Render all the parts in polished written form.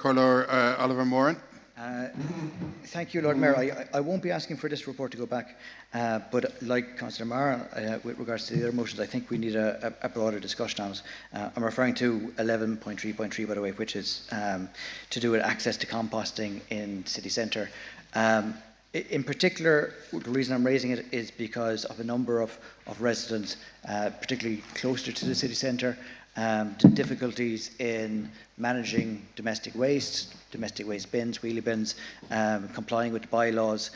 Colour Oliver Moran. Thank you, Lord Mayor. I won't be asking for this report to go back, but like Councillor Moran, with regards to the other motions, I think we need a broader discussion on it. I'm referring to 11.3.3, by the way, which is to do with access to composting in city centre. In particular, the reason I'm raising it is because of a number of residents, particularly closer to the city centre, the difficulties in managing domestic waste bins, wheelie bins, complying with the bylaws.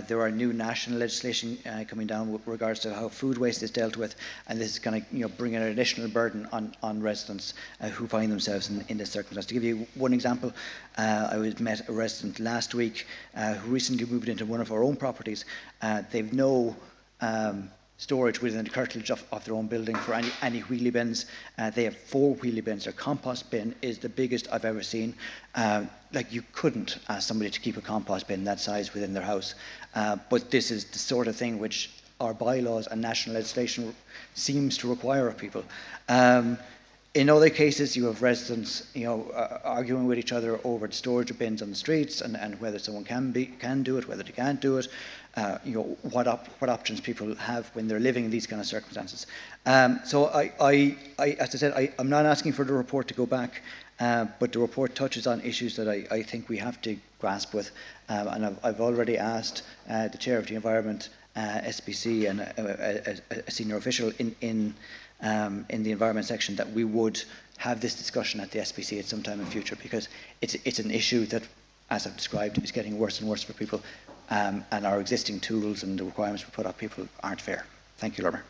There are new national legislation coming down with regards to how food waste is dealt with, and this is going to bring an additional burden on residents who find themselves in this circumstance. To give you one example, I met a resident last week who recently moved into one of our own properties. They've no storage within the curtilage of their own building for any wheelie bins. They have 4 wheelie bins. Their compost bin is the biggest I've ever seen. Like, you couldn't ask somebody to keep a compost bin that size within their house. But this is the sort of thing which our bylaws and national legislation seems to require of people. In other cases, you have residents, arguing with each other over the storage of bins on the streets and whether someone can do it, whether they can't do it. What options people have when they're living in these kind of circumstances. So as I said, I'm not asking for the report to go back, but the report touches on issues that I think we have to grasp with. And I've already asked the Chair of the Environment, SPC, and a senior official in the Environment section that we would have this discussion at the SPC at some time in future, because it's an issue that, as I've described, is getting worse and worse for people. And our existing tools and the requirements we put on people aren't fair. Thank you, Lord Mayor.